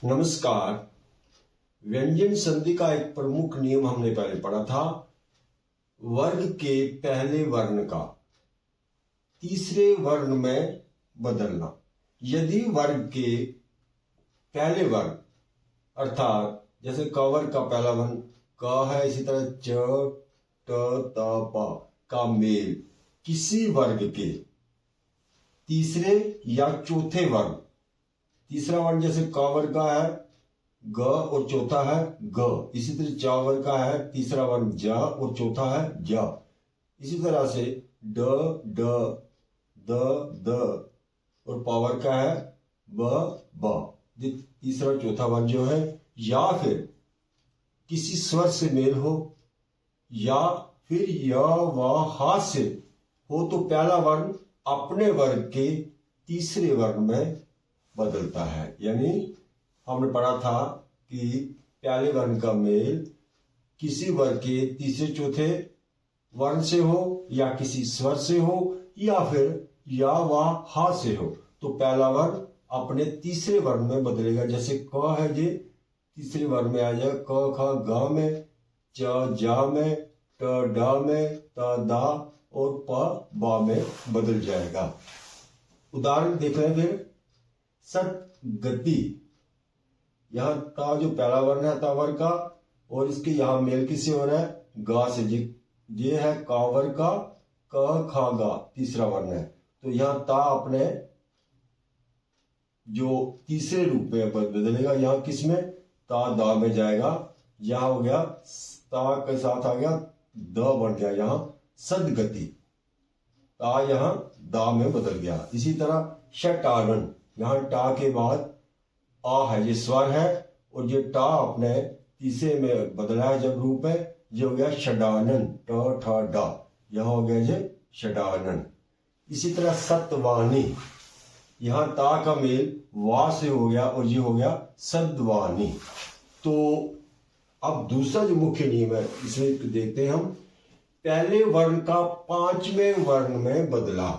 नमस्कार। व्यंजन संधि का एक प्रमुख नियम हमने पहले पढ़ा था। वर्ग के पहले वर्ण का तीसरे वर्ण में बदलना। यदि वर्ग के पहले वर्ण अर्थात जैसे क वर्ग का पहला वर्ण क है, इसी तरह च ट त प का मेल किसी वर्ग के तीसरे या चौथे वर्ण, तीसरा वर्ण जैसे क वर्ग का है ग और चौथा है ग, इसी तरह च वर्ग का है तीसरा वर्ण ज और चौथा है ज, इसी तरह से ड ड द द और प वर्ग का है ब ब, तीसरा चौथा वर्ण जो है, या फिर किसी स्वर से मेल हो या फिर य व ह से हो तो पहला वर्ण अपने वर्ग के तीसरे वर्ण में बदलता है। यानी हमने पढ़ा था कि पहले वर्ण का मेल किसी वर्ग के तीसरे चौथे वर्ण से हो या किसी स्वर से हो या फिर या व हा से हो तो पहला वर्ण अपने तीसरे वर्ण में बदलेगा। जैसे क है जी तीसरे वर्ण में आ जाएगा क ख ग में, च जा में, ट ड में, त दा और प बा में बदल जाएगा। उदाहरण देख रहे हैं फिर। सत गति, यहां का जो पहला वर्ण है ता वर्ग का और इसके यहां मेल किससे हो रहा है गा से। ये है का वर्ग का क ख गा तीसरा वर्ण है, तो यहां ता अपने जो तीसरे रूप में बदलेगा, यहां किस में ता दा में जाएगा। यहां हो गया ता के साथ आ गया द बन गया, यहां सदगति, ता यहां दा में बदल गया। इसी तरह षटानन, यहां टा के बाद आ है, ये स्वर है और ये टा अपने तीसरे में बदला है जब रूप है, ये हो गया षडानन ट ठ डा, यहां हो गया ये षडानन। इसी तरह सतवानी, यहां ता का मेल वा से हो गया और ये हो गया सद्वानी। तो अब दूसरा जो मुख्य नियम है इसमें देखते हैं हम। पहले वर्ण का पांचवें वर्ण में बदला,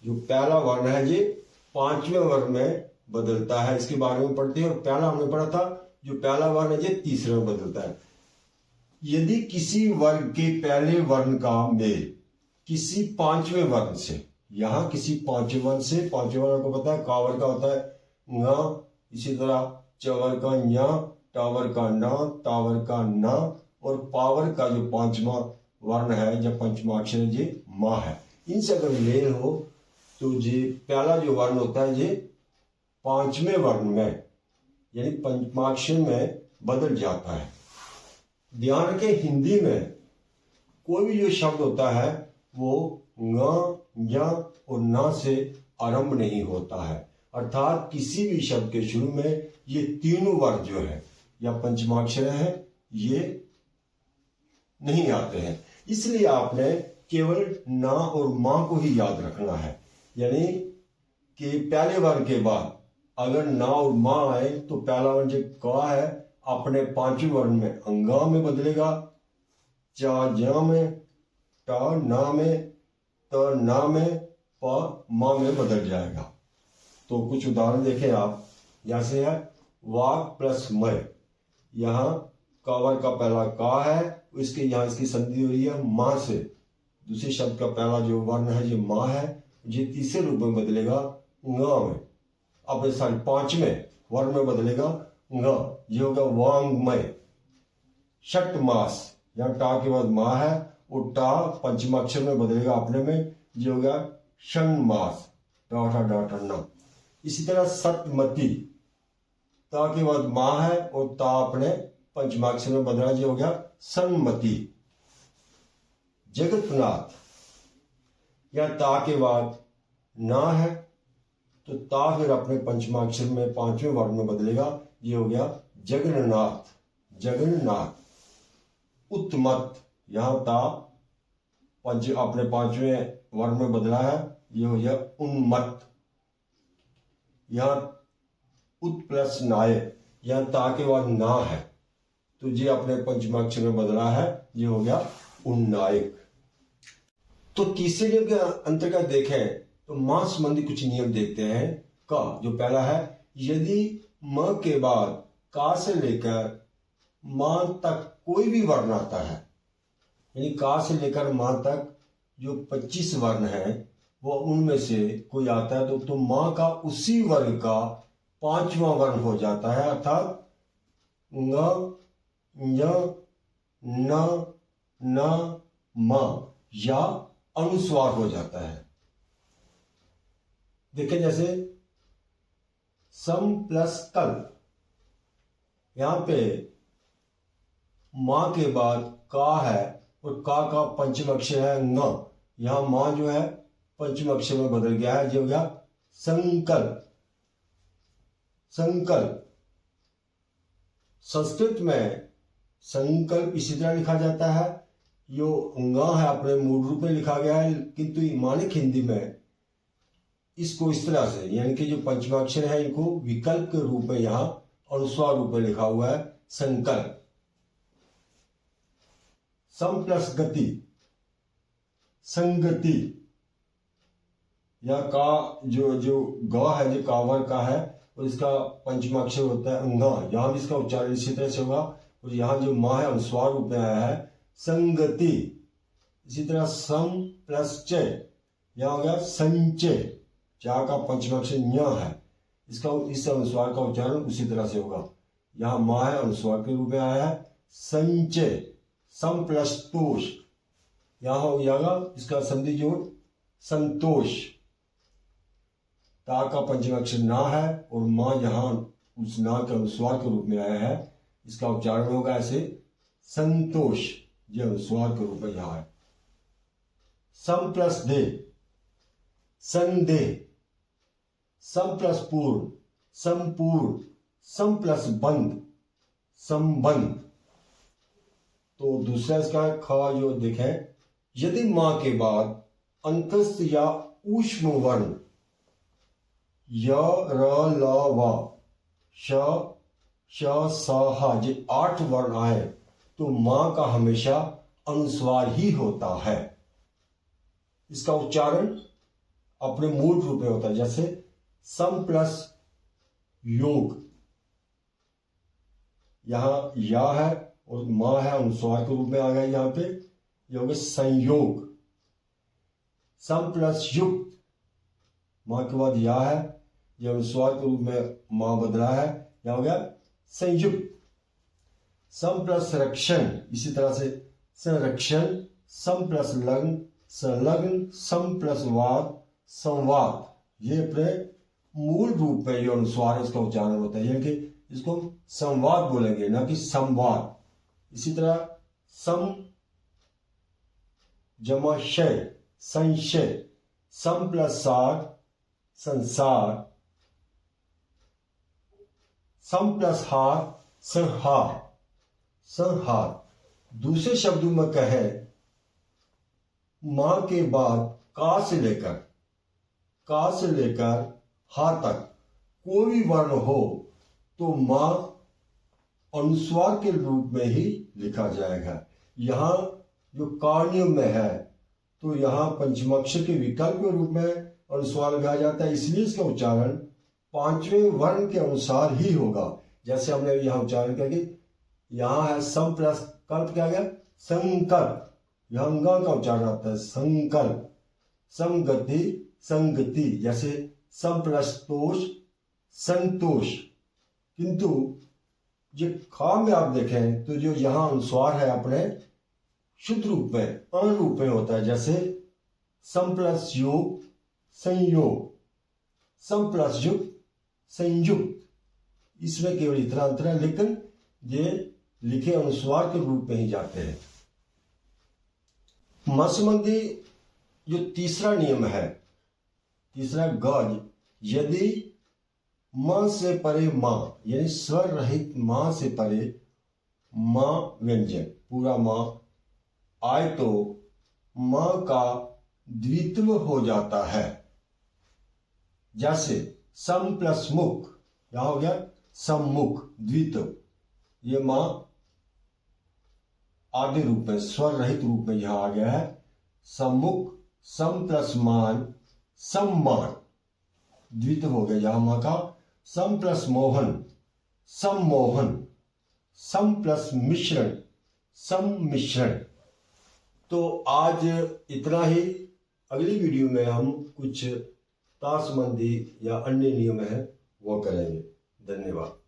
जो पहला वर्ण है ये पांचवें वर्ण में बदलता है, इसके बारे में पढ़ते हैं। और पहला हमने पढ़ा था जो पहला वर्ण है ये तीसरे में बदलता है। यदि किसी वर्ग के पहले वर्ण का मेल किसी पांचवें वर्ण से, यहां किसी पांचवें वर्ण से, पांचवें वर्ण को पता है का वर्ग का होता है ङ, इसी तरह च वर्ग का ञ, ट वर्ग का न, ता वर्ग का न और पा वर्ग का जो पांचवा वर्ण है जब पंचमाक्षर ये मां है, इनसे अगर मेल हो तो ये पहला जो वर्ण होता है ये पांचवें वर्ण में यानी पंचमाक्षर में बदल जाता है। ध्यान रखें, हिंदी में कोई भी जो शब्द होता है वो ङ, ञ और न से आरंभ नहीं होता है, अर्थात किसी भी शब्द के शुरू में ये तीनों वर्ण जो है या पंचमाक्षर है ये नहीं आते हैं। इसलिए आपने केवल ना और मां को ही याद रखना है, यानी कि पहले वर्ण के बाद अगर ना और मां आए तो पहला वर्ण जो का है अपने पांचवें वर्ण में अंगा में बदलेगा, चा जा में, टा ना में, त ना में, प मां में बदल जाएगा। तो कुछ उदाहरण देखें आप। जैसे है वाक प्लस मय, यहाँ का वर्ग का पहला का है, इसके यहाँ इसकी संधि हो रही है मां से, दूसरे शब्द का पहला जो वर्ण है ये मां है, ये तीसरे रूप में बदलेगा ङ में, अब सारे पांचवें वर्ण में बदलेगा ङ, ये होगा वांगमय। षट मास, यहाँ टा के बाद मां है और टा पंचमाक्षर में बदलेगा अपने में, ये हो गया षण मास डा ठा डा ठा न। इसी तरह सतमती, ता के बाद मां है और ता अपने पंचमाक्षर में बदला, ये हो गया सन्मति। जगतनाथ, या ता के बाद ना है तो ता फिर अपने पंचमाक्षर में पांचवें वर्ण में बदलेगा, ये हो गया जगन्नाथ, जगन्नाथ। उत्तमत, यहां ता अपने पांचवें वर्ण में बदला है, ये हो गया उन्मत्त। यहां उत प्लस नाय, यहां ता के बाद ना है तो ये अपने पंचमाक्षर में बदला है, ये हो गया उन्नायक। तो तीसरे नियम के अंतर्गत देखें तो मां संबंधी कुछ नियम देखते हैं। का जो पहला है, यदि म के बाद का से लेकर मां तक कोई भी वर्ण आता है, यानी का से लेकर मां तक जो 25 वर्ण है वो उनमें से कोई आता है तो मां का उसी वर्ग का 5वां वर्ण हो जाता है, अर्थात ङ, ञ, न, न, म या अनुस्वार हो जाता है। देखिए जैसे सम प्लस कल, यहां पे मां के बाद का है और का पंचम अक्षर है ङ, यहां मां जो है पंचम अक्षर में बदल गया है, जो हो गया संकल्प। संकल्प संस्कृत में संकल्प इसी तरह लिखा जाता है, यो ङ है अपने मूल रूप में लिखा गया है, किंतु मानक हिंदी में इसको इस तरह से, यानी कि जो पंचमाक्षर है इनको विकल्प के रूप में यहां अनुस्वार रूप में लिखा हुआ है संकल्प। सम प्लस गति, संगति, या का जो ग है जो कावर का है और इसका पंचमाक्षर होता है अंग, यहां भी इसका उच्चारण इसी तरह से होगा। और यहां जो मां है अनुस्वार रूप में आया है संगति। इसी तरह सम प्लस च, यहां हो गया संचय, चा का पंचमाक्षर ञ है, इसका इस अनुस्वार का उच्चारण उसी तरह से होगा। यहां मां है अनुस्वार के रूप में आया है संचय। सम प्लस तोष, यहां हो जाएगा इसका संधि जोड़ संतोष, ता का पंचमाक्षर ना है और मां यहां उस ना के अनुस्वार के रूप में आया है, इसका उच्चारण होगा ऐसे संतोष, ये अनुस्वार के रूप में यहां है। सम प्लस दे, संदेह। सम प्लस पूर्ण, संपूर्ण। सम प्लस बंद, संबंध। तो दूसरा इसका ख जो देखें, यदि मां के बाद अंतस्थ या ऊष्म वर्ण य, र, ल, व, श, श, स, ह ये 8 वर्ण आए तो मां का हमेशा अनुस्वार ही होता है। इसका उच्चारण अपने मूल रूप में होता है, जैसे सम प्लस योग, यहां या है और मां है अनुस्वार के रूप में आ गया, यहां पे ये हो गया संयोग। सम प्लस युक्त, मां के बाद या है, यह अनुस्वार के रूप में मां बदला है, यह हो गया संयुक्त। सम प्लस रक्षण, इसी तरह से संरक्षण। सम प्लस लग्न, संलग्न। सम प्लस वाद, संवाद। ये अपने मूल रूप में जो अनुस्वार है इसका उच्चारण होता है, यानी कि इसको हम संवाद बोलेंगे ना कि संवाद। इसी तरह सम जमा शय, संशय। सम प्लस सार, संसार। सम प्लस हार, संहार, संहार। दूसरे शब्दों में कहे, मां के बाद का से लेकर हा तक कोई भी वर्ण हो तो मां अनुस्वार के रूप में ही लिखा जाएगा। यहां जो कार्य में है तो यहां पंचमाक्षर के विकल्प के रूप में अनुस्वार लगाया जाता है, इसलिए इसका उच्चारण 5वें वर्ण के अनुसार ही होगा। जैसे हमने यहां उच्चारण किया कि यहां है सम प्लस कल्प, क्या गया संकल्प, यहां ग का उच्चारण आता है संकल्प। संगति, संगति, जैसे सम प्लस तोष, संतोष। किंतु ये खा में आप देखें तो जो यहां अनुस्वार है अपने शुद्ध रूप में अन रूप में होता है, जैसे सम प्लस योग, संयोग। सम प्लस युक्त, संयुक्त। इसमें केवल इतना अंतर है, लेकिन ये लिखे अनुस्वार के रूप में ही जाते हैं। म संबंधी जो तीसरा नियम है, तीसरा गज, यदि म से परे मां, यानी स्वर रहित मां से परे मां व्यंजन पूरा मां आए तो मां का द्वित्व हो जाता है। जैसे सम प्लस मुख, यहां हो गया सम्मुख, द्वित्व। ये मां आदि रूप में स्वर रहित रूप में यहां आ गया है सम्मुख। सम प्लस मान, सम्मान, द्वित्व हो गया यहां मां का। सम प्लस मोहन, सम्मोहन, सम प्लस मिश्रण, सम्मिश्रण। तो आज इतना ही। अगली वीडियो में हम कुछ तार संबंधी या अन्य नियम है वो करेंगे। धन्यवाद।